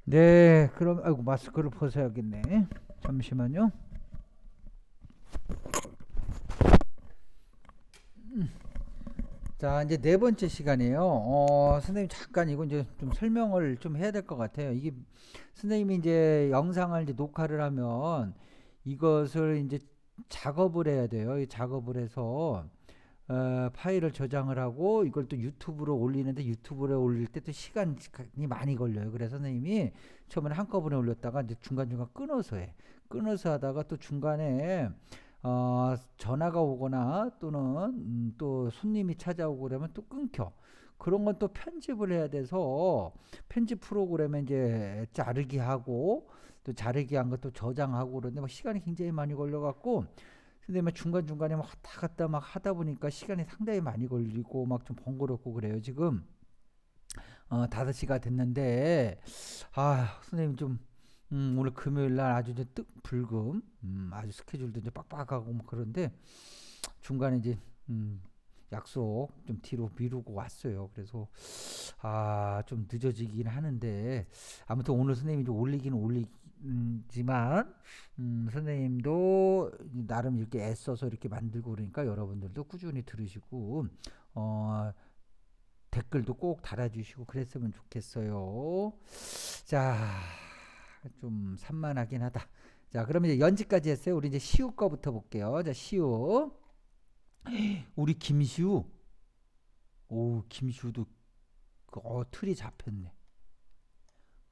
네, 그럼 아이고 마스크를 벗어야겠네. 잠시만요. 자, 이제 네 번째 시간이에요. 선생님 잠깐 이거 이제 좀 설명을 좀 해야 될 것 같아요. 이게 선생님이 이제 영상을 이제 녹화를 하면 이것을 이제 작업을 해야 돼요. 이 작업을 해서 파일을 저장을 하고 이걸 또 유튜브로 올리는데 유튜브로 올릴 때 또 시간이 많이 걸려요. 그래서 선생님이 처음에 한꺼번에 올렸다가 이제 중간중간 끊어서 해. 끊어서 하다가 또 중간에 전화가 오거나 또는 또 손님이 찾아오고 그러면 또 끊겨. 그런 건 또 편집을 해야 돼서 편집 프로그램에 이제 자르기 하고 또 자르기 한 것도 저장하고 그런데 막 시간이 굉장히 많이 걸려갖고 근데 막 중간중간에 막 왔다 갔다 막 하다 보니까 시간이 상당히 많이 걸리고 막 좀 번거롭고 그래요. 지금 5시가 됐는데 선생님 좀 오늘 금요일 날 아주 이제 뜨 불금 아주 스케줄도 이제 빡빡하고 뭐 그런데 중간에 이제 음, 약속 좀 뒤로 미루고 왔어요. 그래서 좀 늦어지긴 하는데 아무튼 오늘 선생님이 좀 올리긴 올리지만 선생님도 나름 이렇게 애써서 이렇게 만들고 그러니까 여러분들도 꾸준히 들으시고 어, 댓글도 꼭 달아주시고 그랬으면 좋겠어요. 자, 좀 산만하긴 하다. 자, 그러면 이제 연지까지 했어요. 우리 이제 시우 거부터 볼게요. 자, 시우. 우리 김시우. 오, 김시우도 틀이 잡혔네.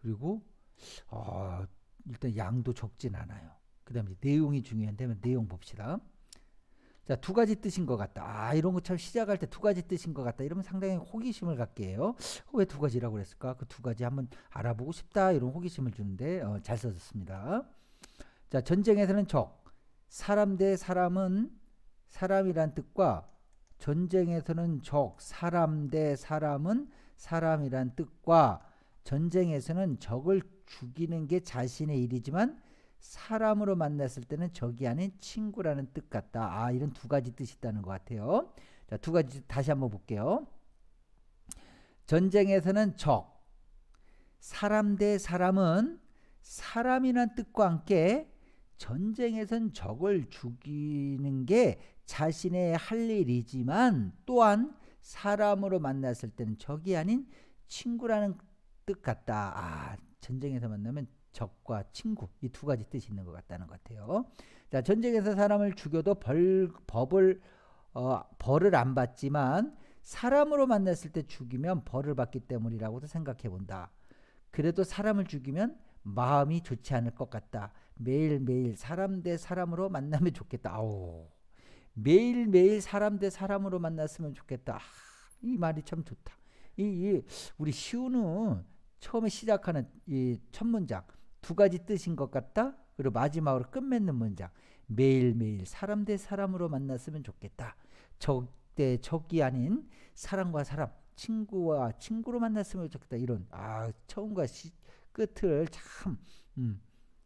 그리고 어, 일단 양도 적진 않아요. 그다음에 내용이 중요한데 내용 봅시다. 자, 두 가지 뜻인 것 같다. 이런 것처럼 시작할 때 두 가지 뜻인 것 같다. 이러면 상당히 호기심을 갖게 해요. 왜 두 가지라고 그랬을까? 그 두 가지 한번 알아보고 싶다. 이런 호기심을 주는데 잘 써졌습니다. 자, 전쟁에서는 적, 사람 대 사람은 사람이란 뜻과 전쟁에서는 적, 사람 대 사람은 사람이란 뜻과 전쟁에서는 적을 죽이는 게 자신의 일이지만 사람으로 만났을 때는 적이 아닌 친구라는 뜻 같다. 이런 두 가지 뜻이 있다는 것 같아요. 자, 두 가지 다시 한번 볼게요. 전쟁에서는 적, 사람 대 사람은 사람이란 뜻과 함께 전쟁에선 적을 죽이는 게 자신의 할 일이지만 또한 사람으로 만났을 때는 적이 아닌 친구라는 뜻 같다. 전쟁에서 만나면 적과 친구 이 두 가지 뜻이 있는 것 같다는 것 같아요. 자, 전쟁에서 사람을 죽여도 벌을 안 받지만 사람으로 만났을 때 죽이면 벌을 받기 때문이라고도 생각해 본다. 그래도 사람을 죽이면 마음이 좋지 않을 것 같다. 매일매일 사람 대 사람으로 만나면 좋겠다. 매일매일 사람 대 사람으로 만났으면 좋겠다. 이 말이 참 좋다. 우리 시우는 처음에 시작하는 이 첫 문장 두 가지 뜻인 것 같다. 그리고 마지막으로 끝맺는 문장 매일매일 사람 대 사람으로 만났으면 좋겠다. 적 대 적이 아닌 사람과 사람, 친구와 친구로 만났으면 좋겠다. 이런 처음과 끝을 참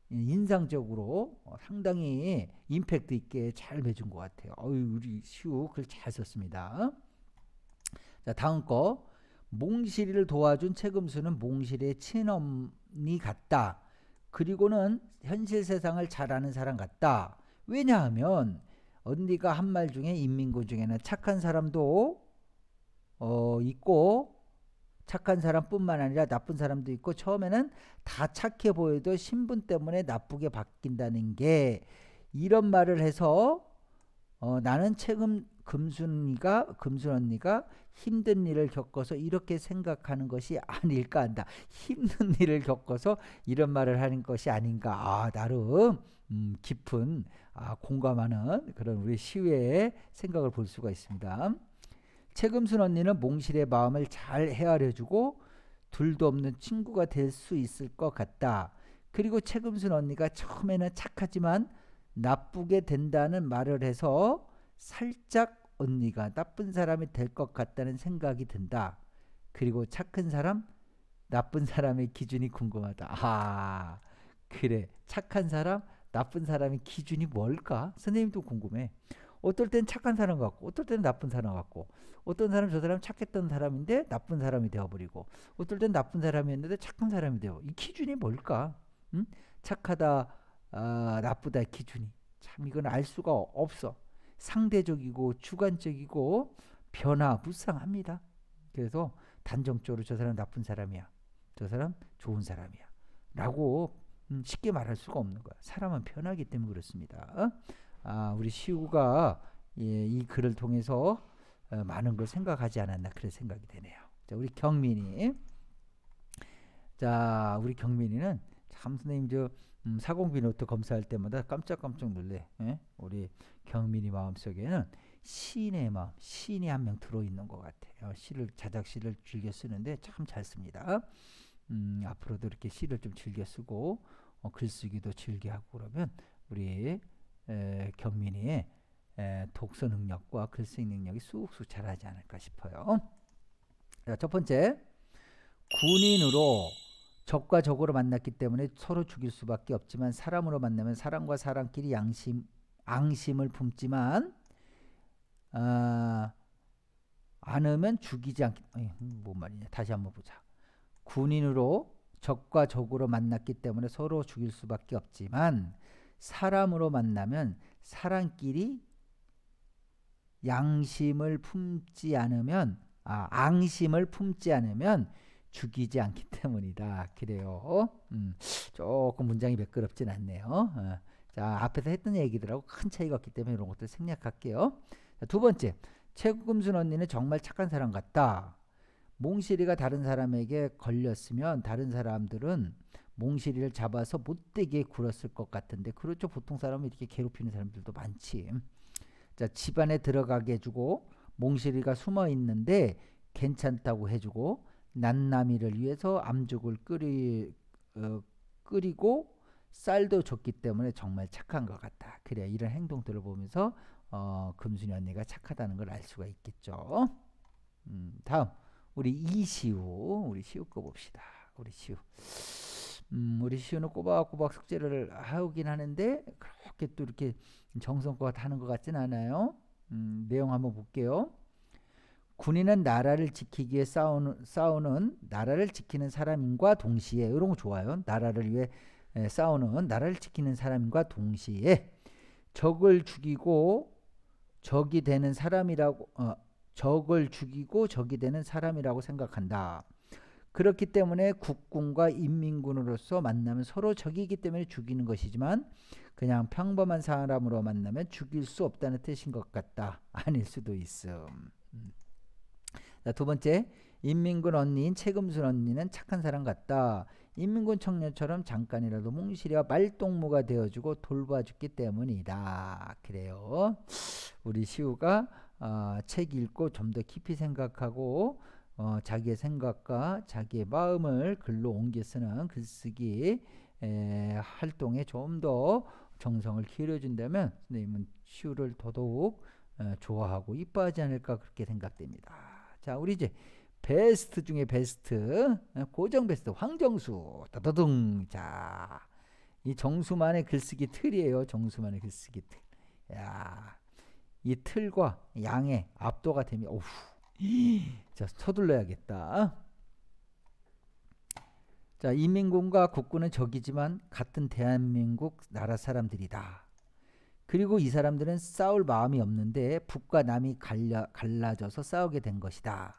인상적으로 상당히 임팩트 있게 잘 매준 것 같아요. 우리 시우 글 잘 썼습니다. 자, 다음 거. 몽실이를 도와준 채금수는 몽실의 친언니 같다. 그리고는 현실 세상을 잘 아는 사람 같다. 왜냐하면 언니가 한 말 중에 인민군 중에는 착한 사람도 있고 착한 사람뿐만 아니라 나쁜 사람도 있고 처음에는 다 착해 보여도 신분 때문에 나쁘게 바뀐다는 게 이런 말을 해서 나는 최근 금순 언니가 힘든 일을 겪어서 이렇게 생각하는 것이 아닐까 한다. 힘든 일을 겪어서 이런 말을 하는 것이 아닌가. 나름 깊은 공감하는 그런 우리 시외의 생각을 볼 수가 있습니다. 최금순 언니는 몽실의 마음을 잘 헤아려주고 둘도 없는 친구가 될 수 있을 것 같다. 그리고 최금순 언니가 처음에는 착하지만 나쁘게 된다는 말을 해서 살짝 언니가 나쁜 사람이 될 것 같다는 생각이 든다. 그리고 착한 사람, 나쁜 사람의 기준이 궁금하다. 그래. 착한 사람, 나쁜 사람의 기준이 뭘까? 선생님도 궁금해. 어떨 땐 착한 사람 같고 어떨 때는 나쁜 사람 같고 어떤 사람 저 사람 착했던 사람인데 나쁜 사람이 되어버리고 어떨 땐 나쁜 사람이었는데 착한 사람이 되어. 이 기준이 뭘까? 응? 착하다 나쁘다 기준이 참 이건 알 수가 없어. 상대적이고 주관적이고 변화무쌍합니다. 그래서 단정적으로 저 사람 나쁜 사람이야, 저 사람 좋은 사람이야 라고 쉽게 말할 수가 없는 거야. 사람은 변하기 때문에 그렇습니다. 우리 시우가 이 글을 통해서 많은 걸 생각하지 않았나 그런 생각이 되네요. 자, 우리 경민이. 자, 우리 경민이는 참 선생님 사공비 노트 검사할 때마다 깜짝깜짝 놀래. 예? 우리 경민이 마음속에는 시인의 마음, 시인이 한 명 들어있는 것 같아요. 자작시를 즐겨 쓰는데 참 잘 씁니다. 앞으로도 이렇게 시를 좀 즐겨 쓰고 글쓰기도 즐겨 하고 그러면 우리 경민이의 독서 능력과 글쓰기 능력이 쑥쑥 자라지 않을까 싶어요. 자, 첫 번째, 군인으로 적과 적으로 만났기 때문에 서로 죽일 수밖에 없지만 사람으로 만나면 사람과 사람끼리 앙심을 품지만 않으면 죽이지 않기. 뭔 말이냐? 다시 한번 보자. 군인으로 적과 적으로 만났기 때문에 서로 죽일 수밖에 없지만 사람으로 만나면 사람끼리 앙심을 품지 않으면 죽이지 않기 때문이다. 그래요. 조금 문장이 매끄럽진 않네요. 자, 앞에서 했던 얘기들하고 큰 차이가 없기 때문에 이런 것들 생략할게요. 자, 두 번째, 최금순 언니는 정말 착한 사람 같다. 몽실이가 다른 사람에게 걸렸으면 다른 사람들은 몽실이를 잡아서 못되게 굴었을 것 같은데, 그렇죠. 보통 사람은 이렇게 괴롭히는 사람들도 많지. 자, 집안에 들어가게 해주고 몽실이가 숨어 있는데 괜찮다고 해주고 난나미를 위해서 암죽을 끓이고 쌀도 줬기 때문에 정말 착한 것 같다. 그래, 이런 행동들을 보면서 금순이 언니가 착하다는 걸 알 수가 있겠죠. 다음 우리 우리 시우 거 봅시다. 우리 시우는 꼬박꼬박 숙제를 하긴 하는데 그렇게 또 이렇게 정성껏 하는 것 같진 않아요. 내용 한번 볼게요. 군인은 나라를 지키기 위해 싸우는 나라를 지키는 사람인과 동시에, 이런 거 좋아요. 나라를 위해 싸우는 나라를 지키는 사람과 동시에 적을 죽이고 적이 되는 사람이라고 생각한다. 그렇기 때문에 국군과 인민군으로서 만나면 서로 적이기 때문에 죽이는 것이지만 그냥 평범한 사람으로 만나면 죽일 수 없다는 뜻인 것 같다. 아닐 수도 있음. 자, 두 번째, 인민군 언니인 최금순 언니는 착한 사람 같다. 인민군 청년처럼 잠깐이라도 몽실이와 말동무가 되어주고 돌봐주기 때문이다. 그래요. 우리 시우가 책 읽고 좀 더 깊이 생각하고 자기의 생각과 자기의 마음을 글로 옮겨 쓰는 글쓰기 활동에 좀 더 정성을 기울여준다면 선생님은 시우를 더더욱 좋아하고 이뻐하지 않을까 그렇게 생각됩니다. 자, 우리 이제 베스트 중에 베스트, 고정 베스트 황정수. 따다둥. 자, 이 정수만의 글쓰기 틀이에요. 정수만의 글쓰기 틀. 야, 이 틀과 양의 압도가 되면 오우. 자, 서둘러야겠다. 자, 인민군과 국군은 적이지만 같은 대한민국 나라 사람들이다. 그리고 이 사람들은 싸울 마음이 없는데 북과 남이 갈라져서 싸우게 된 것이다.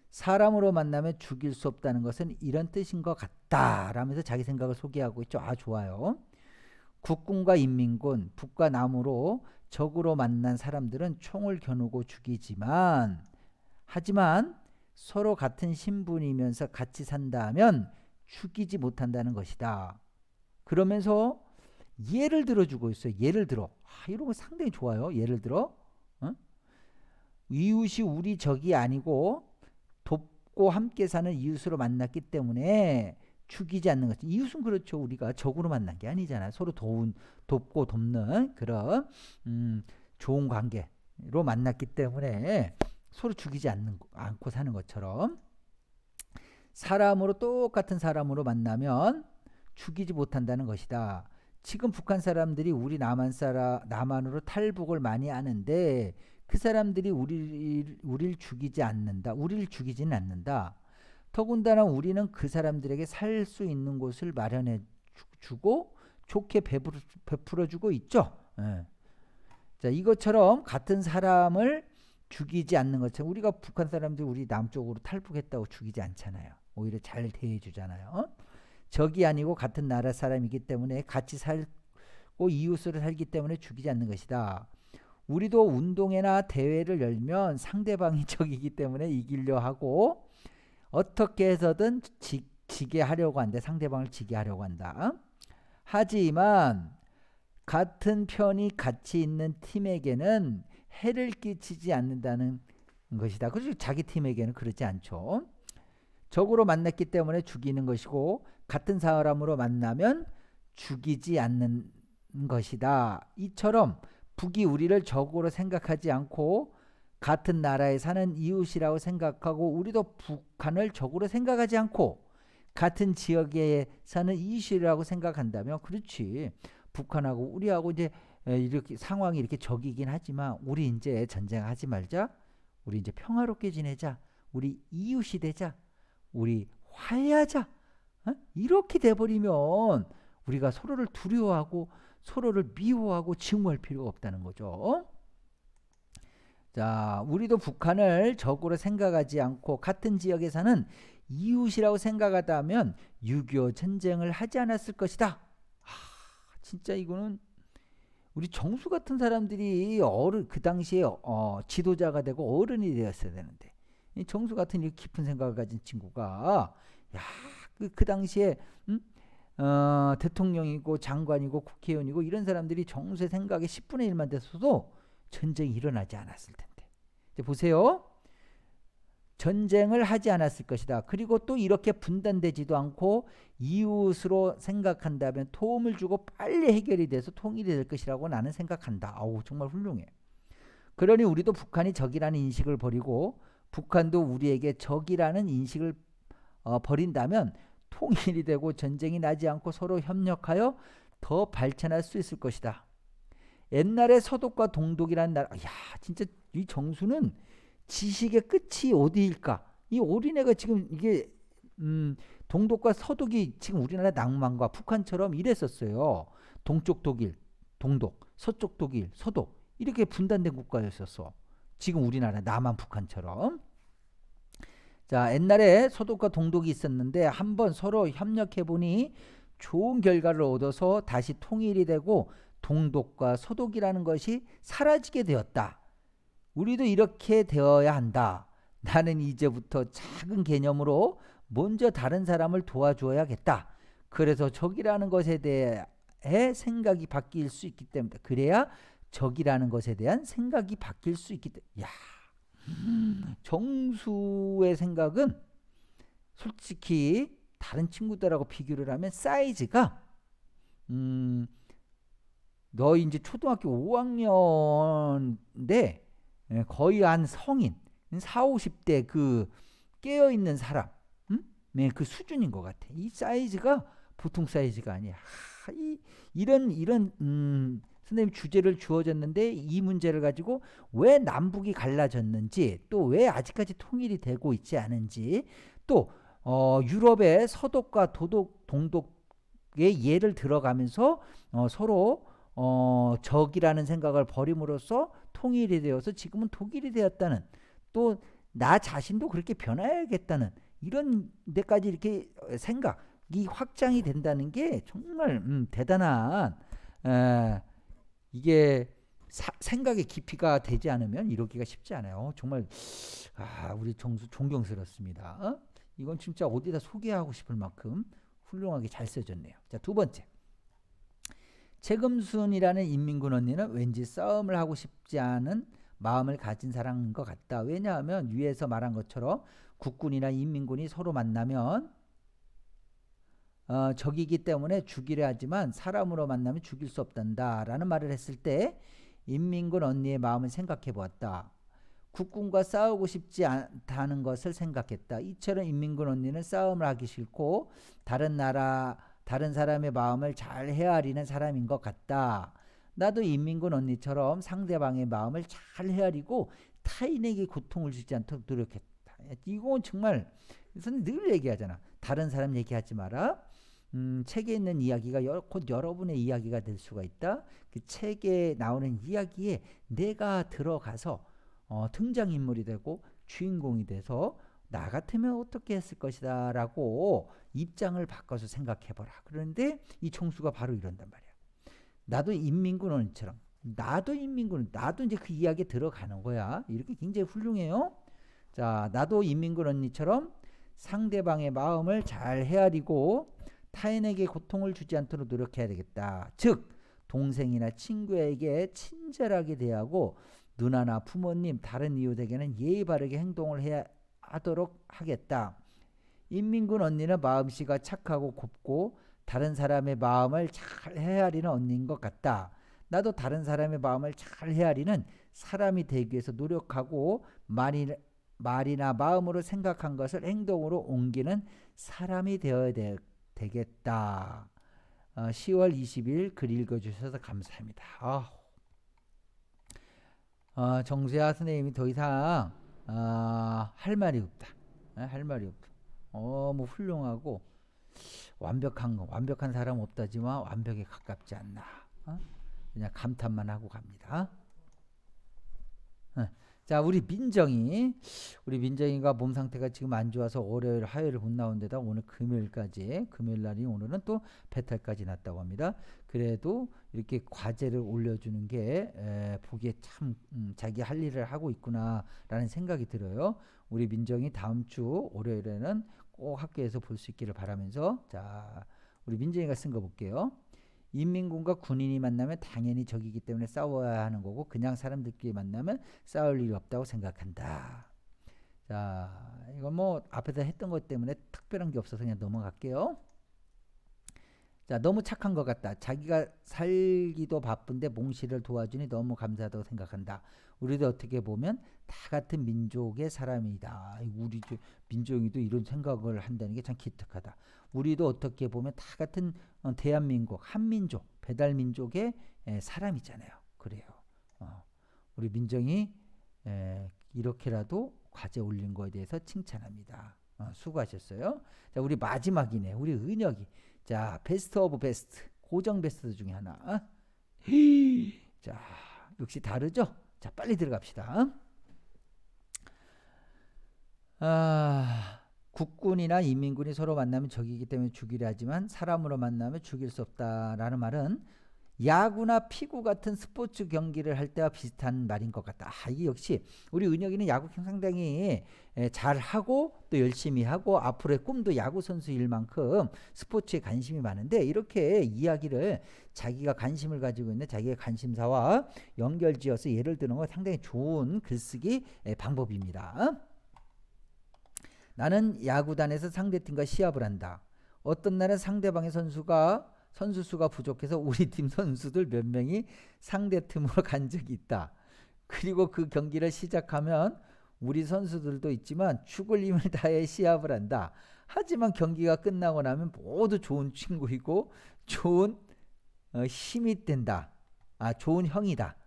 사람으로 만나면 죽일 수 없다는 것은 이런 뜻인 것 같다 라면서 자기 생각을 소개하고 있죠. 좋아요. 국군과 인민군, 북과 남으로 적으로 만난 사람들은 총을 겨누고 하지만 서로 같은 신분이면서 같이 산다면 죽이지 못한다는 것이다. 그러면서 예를 들어주고 있어요. 예를 들어. 이런 거 상당히 좋아요. 예를 들어 이웃이 우리 적이 아니고 돕고 함께 사는 이웃으로 만났기 때문에 죽이지 않는 거지. 이웃은 그렇죠. 우리가 적으로 만난 게 아니잖아요. 서로 돕고 돕는 그런 좋은 관계로 만났기 때문에 서로 죽이지 않고 사는 것처럼 똑같은 사람으로 만나면 죽이지 못한다는 것이다. 지금 북한 사람들이 우리 남한으로 탈북을 많이 하는데 그 사람들이 우리를 죽이지 않는다. 우리를 죽이지는 않는다. 더군다나 우리는 그 사람들에게 살 수 있는 곳을 마련해 주고 좋게 베풀어 주고 있죠. 예. 자, 이것처럼 같은 사람을 죽이지 않는 것처럼 우리가 북한 사람들이 우리 남쪽으로 탈북했다고 죽이지 않잖아요. 오히려 잘 대해 주잖아요. 적이 아니고 같은 나라 사람이기 때문에 같이 살고 이웃으로 살기 때문에 죽이지 않는 것이다. 우리도 운동회나 대회를 열면 상대방이 적이기 때문에 이기려 하고 어떻게 해서든 지게 하려고 한다. 상대방을 지게 하려고 한다. 하지만 같은 편이 같이 있는 팀에게는 해를 끼치지 않는다는 것이다. 그래서 자기 팀에게는 그렇지 않죠. 적으로 만났기 때문에 죽이는 것이고 같은 사람으로 만나면 죽이지 않는 것이다. 이처럼 북이 우리를 적으로 생각하지 않고 같은 나라에 사는 이웃이라고 생각하고 우리도 북한을 적으로 생각하지 않고 같은 지역에 사는 이웃이라고 생각한다면 그렇지. 북한하고 우리하고 이제 이렇게 상황이 이렇게 적이긴 하지만 우리 이제 전쟁하지 말자. 우리 이제 평화롭게 지내자. 우리 이웃이 되자. 우리 화해하자. 이렇게 돼버리면 우리가 서로를 두려워하고 서로를 미워하고 증오할 필요가 없다는 거죠. 자, 우리도 북한을 적으로 생각하지 않고 같은 지역에 사는 이웃이라고 생각하다면 6.25 전쟁을 하지 않았을 것이다. 진짜 이거는 우리 정수 같은 사람들이 그 당시에 지도자가 되고 어른이 되었어야 되는데 이 정수 같은 이렇게 깊은 생각을 가진 친구가 그 당시에 대통령이고 장관이고 국회의원이고 이런 사람들이 정수의 생각에 10분의 1만 됐어도 전쟁이 일어나지 않았을 텐데. 이제 보세요. 전쟁을 하지 않았을 것이다. 그리고 또 이렇게 분단되지도 않고 이웃으로 생각한다면 도움을 주고 빨리 해결이 돼서 통일이 될 것이라고 나는 생각한다. 아우, 정말 훌륭해. 그러니 우리도 북한이 적이라는 인식을 버리고 북한도 우리에게 적이라는 인식을 버린다면 통일이 되고 전쟁이 나지 않고 서로 협력하여 더 발전할 수 있을 것이다. 옛날에 서독과 동독이라는 나라, 진짜 이 정수는 지식의 끝이 어디일까? 이 어린애가 지금 이게 동독과 서독이 지금 우리나라 낭만과 북한처럼 이랬었어요. 동쪽 독일, 동독, 서쪽 독일, 서독 이렇게 분단된 국가였었어. 지금 우리나라 남한 북한처럼. 자, 옛날에 서독과 동독이 있었는데 한번 서로 협력해보니 좋은 결과를 얻어서 다시 통일이 되고 동독과 서독이라는 것이 사라지게 되었다. 우리도 이렇게 되어야 한다. 나는 이제부터 작은 개념으로 먼저 다른 사람을 도와줘야겠다. 그래서 적이라는 것에 대해 생각이 바뀔 수 있기 때문에 그래야 적이라는 것에 대한 생각이 바뀔 수 있기 때문에 정수의 생각은 솔직히 다른 친구들하고 비교를 하면 사이즈가 너 이제 초등학교 5학년인데 거의 한 성인 4, 50대 그 깨어있는 사람 그 수준인 것 같아. 이 사이즈가 보통 사이즈가 아니야. 이런 선생님 주제를 주어졌는데 이 문제를 가지고 왜 남북이 갈라졌는지 또 왜 아직까지 통일이 되고 있지 않은지 또 유럽의 서독과 동독의 예를 들어가면서 서로 적이라는 생각을 버림으로써 통일이 되어서 지금은 독일이 되었다는 또 나 자신도 그렇게 변해야겠다는 이런 데까지 이렇게 생각이 확장이 된다는 게 정말 대단한 이게 생각의 깊이가 되지 않으면 이러기가 쉽지 않아요. 정말 우리 정수 존경스럽습니다. 이건 진짜 어디다 소개하고 싶을 만큼 훌륭하게 잘 써졌네요. 자, 두 번째. 최금순이라는 인민군 언니는 왠지 싸움을 하고 싶지 않은 마음을 가진 사람인 것 같다. 왜냐하면 위에서 말한 것처럼 국군이나 인민군이 서로 만나면 적이기 때문에 죽이려 하지만 사람으로 만나면 죽일 수 없단다 라는 말을 했을 때 인민군 언니의 마음을 생각해 보았다. 국군과 싸우고 싶지 않다는 것을 생각했다. 이처럼 인민군 언니는 싸움을 하기 싫고 다른 나라 다른 사람의 마음을 잘 헤아리는 사람인 것 같다. 나도 인민군 언니처럼 상대방의 마음을 잘 헤아리고 타인에게 고통을 주지 않도록 노력했다. 이건 정말 선생님 늘 얘기하잖아. 다른 사람 얘기하지 마라. 책에 있는 이야기가 곧 여러분의 이야기가 될 수가 있다. 그 책에 나오는 이야기에 내가 들어가서 등장인물이 되고 주인공이 돼서 나 같으면 어떻게 했을 것이다 라고 입장을 바꿔서 생각해보라. 그런데 이 총수가 바로 이런단 말이야. 나도 인민군원처럼 나도 이제 그 이야기에 들어가는 거야. 이렇게 굉장히 훌륭해요. 자, 나도 인민군 언니처럼 상대방의 마음을 잘 헤아리고 타인에게 고통을 주지 않도록 노력해야 되겠다. 즉 동생이나 친구에게 친절하게 대하고 누나나 부모님, 다른 이웃에게는 예의 바르게 행동을 해야 하도록 하겠다. 인민군 언니는 마음씨가 착하고 곱고 다른 사람의 마음을 잘 헤아리는 언니인 것 같다. 나도 다른 사람의 마음을 잘 헤아리는 사람이 되기 위해서 노력하고 말이나 마음으로 생각한 것을 행동으로 옮기는 사람이 되어야 되겠다. 10월 20일 글 읽어주셔서 감사합니다. 정수야 선생님이 더 이상 할 말이 없다. 할 말이 없다. 너무 훌륭하고 완벽한 사람 없다지만 완벽에 가깝지 않나. 그냥 감탄만 하고 갑니다. 자, 우리 민정이가 몸 상태가 지금 안 좋아서 월요일, 화요일 못 나온 데다 오늘 금요일까지, 금요일 날이 오늘은 또 배탈까지 났다고 합니다. 그래도 이렇게 과제를 올려주는 게 보기에 참 자기 할 일을 하고 있구나라는 생각이 들어요. 우리 민정이 다음 주 월요일에는 꼭 학교에서 볼 수 있기를 바라면서, 자, 우리 민정이가 쓴 거 볼게요. 인민군과 군인이 만나면 당연히 적이기 때문에 싸워야 하는 거고 그냥 사람들끼리 만나면 싸울 일이 없다고 생각한다. 자, 이건 뭐 앞에서 했던 것 때문에 특별한 게 없어서 그냥 넘어갈게요. 자, 너무 착한 것 같다. 자기가 살기도 바쁜데 몽실을 도와주니 너무 감사하다고 생각한다. 우리도 어떻게 보면 다 같은 민족의 사람이다. 우리 민족이도 이런 생각을 한다는 게 참 기특하다. 우리도 어떻게 보면 다 같은 대한민국, 한민족, 배달민족의 사람이잖아요. 그래요. 우리 민정이 이렇게라도 과제 올린 거에 대해서 칭찬합니다. 수고하셨어요. 자, 우리 마지막이네. 우리 은혁이. 자, 베스트 오브 베스트. 고정 베스트 중에 하나. 자, 역시 다르죠? 자, 빨리 들어갑시다. 국군이나 인민군이 서로 만나면 적이기 때문에 죽이려 하지만 사람으로 만나면 죽일 수 없다라는 말은 야구나 피구 같은 스포츠 경기를 할 때와 비슷한 말인 것 같다. 이게 역시 우리 은혁이는 야구 상당히 잘하고 또 열심히 하고 앞으로의 꿈도 야구 선수일 만큼 스포츠에 관심이 많은데 이렇게 이야기를 자기가 관심을 가지고 있는 자기의 관심사와 연결지어서 예를 드는 건 상당히 좋은 글쓰기 방법입니다. 나는 야구단에서 상대팀과 시합을 한다. 어떤 날은 상대방의 선수 수가 부족해서 우리 팀 선수들 몇 명이 상대팀으로 간 적이 있다. 그리고 그 경기를 시작하면 우리 선수들도 있지만 죽을 힘을 다해 시합을 한다. 하지만 경기가 끝나고 나면 모두 좋은 친구이고 좋은 힘이 된다. 좋은 형이다.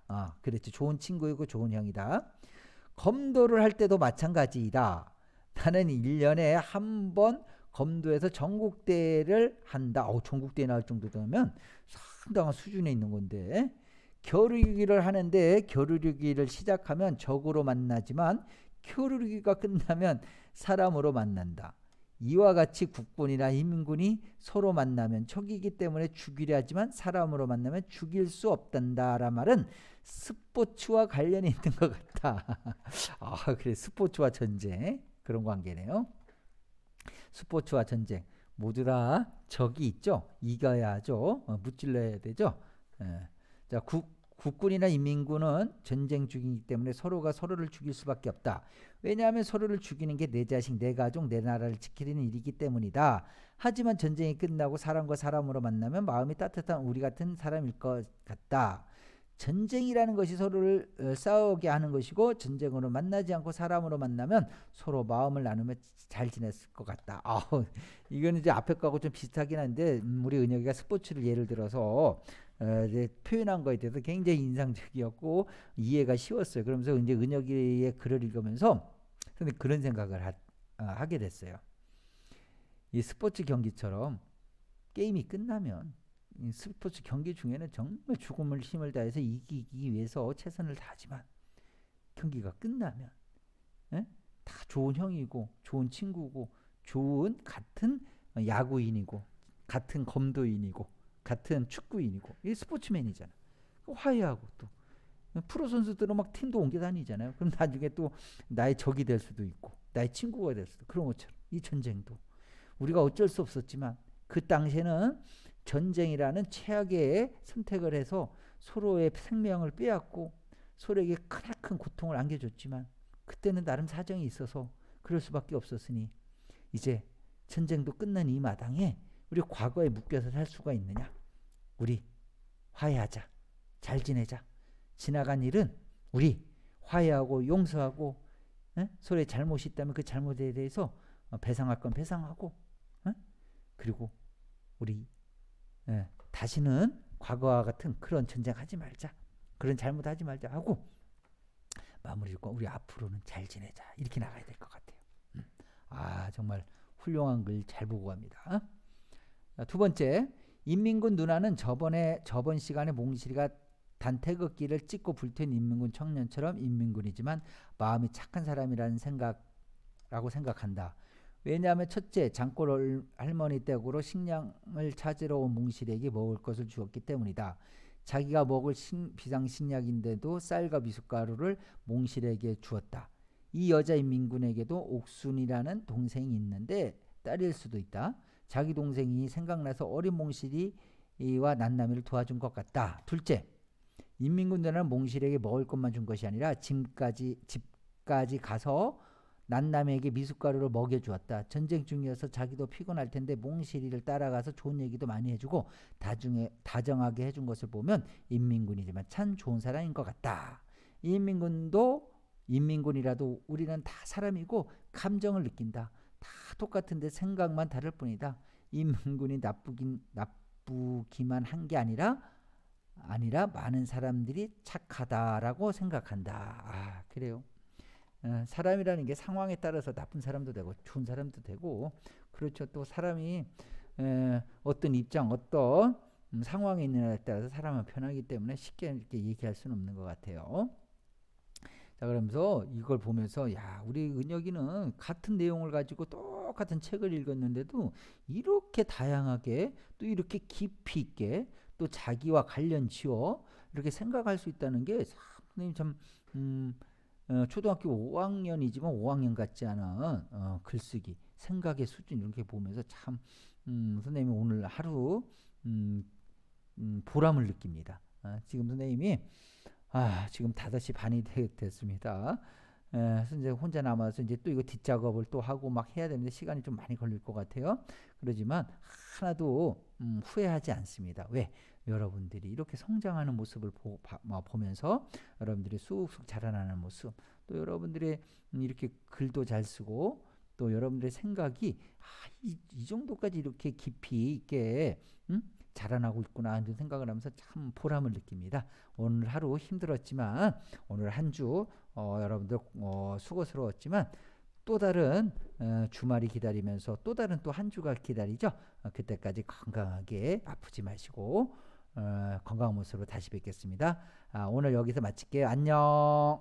그렇지. 좋은 친구이고 좋은 형이다. 검도를 할 때도 마찬가지이다. 나는 1년에 한 번 검도에서 전국대회를 한다. 전국대회 나올 정도 되면 상당한 수준에 있는 건데 겨루기를 하는데 겨루기를 시작하면 적으로 만나지만 겨루기가 끝나면 사람으로 만난다. 이와 같이 국군이나 인민군이 서로 만나면 적이기 때문에 죽이려 하지만 사람으로 만나면 죽일 수 없단다라는 말은 스포츠와 관련이 있는 것 같다. 그래, 스포츠와 전쟁 그런 관계네요. 스포츠와 전쟁 모두 다 적이 있죠. 이겨야 하죠. 무찔러야 되죠. 자, 국군이나 인민군은 전쟁 중이기 때문에 서로가 서로를 죽일 수밖에 없다. 왜냐하면 서로를 죽이는 게 내 자식, 내 가족, 내 나라를 지키는 일이기 때문이다. 하지만 전쟁이 끝나고 사람과 사람으로 만나면 마음이 따뜻한 우리 같은 사람일 것 같다. 전쟁이라는 것이 서로를 싸우게 하는 것이고 전쟁으로 만나지 않고 사람으로 만나면 서로 마음을 나누며 잘 지냈을 것 같다. 이거는 이제 앞에 거하고 좀 비슷하긴 한데 우리 은혁이가 스포츠를 예를 들어서 이제 표현한 거에 대해서 굉장히 인상적이었고 이해가 쉬웠어요. 그러면서 이제 은혁이의 글을 읽으면서 근데 그런 생각을 하게 됐어요. 이 스포츠 경기처럼 게임이 끝나면 이 스포츠 경기 중에는 정말 죽음을 힘을 다해서 이기기 위해서 최선을 다하지만 경기가 끝나면 다 좋은 형이고 좋은 친구고 좋은 같은 야구인이고 같은 검도인이고 같은 축구인이고 이 스포츠맨이잖아. 화해하고 또 프로 선수들은 막 팀도 옮겨 다니잖아요. 그럼 나중에 또 나의 적이 될 수도 있고 나의 친구가 될 수도 그런 것처럼 이 전쟁도 우리가 어쩔 수 없었지만 그 당시에는 전쟁이라는 최악의 선택을 해서 서로의 생명을 빼앗고 서로에게 크나큰 고통을 안겨줬지만 그때는 나름 사정이 있어서 그럴 수밖에 없었으니 이제 전쟁도 끝난 이 마당에 우리 과거에 묶여서 살 수가 있느냐. 우리 화해하자. 잘 지내자. 지나간 일은 우리 화해하고 용서하고 서로의 잘못이 있다면 그 잘못에 대해서 배상할 건 배상하고 그리고 우리 다시는 과거와 같은 그런 전쟁하지 말자. 그런 잘못하지 말자 하고 마무리 짓고 우리 앞으로는 잘 지내자. 이렇게 나가야 될 것 같아요. 정말 훌륭한 글 잘 보고 갑니다. 두 번째, 인민군 누나는 저번 시간에 몽실이가 단태극기를 찍고 불태운 인민군 청년처럼 인민군이지만 마음이 착한 사람이라는 생각라고 생각한다. 왜냐하면 첫째, 장골 할머니 댁으로 식량을 찾으러 온 몽실에게 먹을 것을 주었기 때문이다. 자기가 먹을 비상식량인데도 쌀과 미숫가루를 몽실에게 주었다. 이 여자 인민군에게도 옥순이라는 동생이 있는데 딸일 수도 있다. 자기 동생이 생각나서 어린 몽실이와 난남이를 도와준 것 같다. 둘째, 인민군 누나는 몽실에게 먹을 것만 준 것이 아니라 집까지 가서 난남에게 미숫가루를 먹여주었다. 전쟁 중이어서 자기도 피곤할 텐데 몽실이를 따라가서 좋은 얘기도 많이 해주고 다정하게 해준 것을 보면 인민군이지만 참 좋은 사람인 것 같다. 인민군도 인민군이라도 우리는 다 사람이고 감정을 느낀다. 다 똑같은데 생각만 다를 뿐이다. 인민군이 나쁘기만 한 게 아니라 많은 사람들이 착하다라고 생각한다. 그래요. 사람이라는 게 상황에 따라서 나쁜 사람도 되고 좋은 사람도 되고 그렇죠. 또 사람이 어떤 입장 어떤 상황에 있느냐에 따라서 사람은 변하기 때문에 쉽게 이렇게 얘기할 수는 없는 것 같아요. 자, 그러면서 이걸 보면서 야, 우리 은혁이는 같은 내용을 가지고 똑같은 책을 읽었는데도 이렇게 다양하게 또 이렇게 깊이 있게 또 자기와 관련 지어 이렇게 생각할 수 있다는 게 선생님 참 초등학교 5학년이지만 5학년 같지 않은 글쓰기, 생각의 수준 이렇게 보면서 참 선생님이 오늘 하루 보람을 느낍니다. 지금 선생님이 지금 5시 반이 됐습니다. 이제 혼자 남아서 이제 또 이거 뒷작업을 또 하고 막 해야 되는데 시간이 좀 많이 걸릴 것 같아요. 그러지만 하나도 후회하지 않습니다. 왜? 여러분들이 이렇게 성장하는 모습을 보면서 여러분들이 쑥쑥 자라나는 모습, 또 여러분들의 이렇게 글도 잘 쓰고 또 여러분들의 생각이 이 정도까지 이렇게 깊이 있게 자라나고 있구나 하는 생각을 하면서 참 보람을 느낍니다. 오늘 하루 힘들었지만 오늘 한 주 여러분들 수고스러웠지만 또 다른 주말이 기다리면서 또 다른 또 한 주가 기다리죠. 그때까지 건강하게 아프지 마시고 건강한 모습으로 다시 뵙겠습니다. 오늘 여기서 마칠게요. 안녕.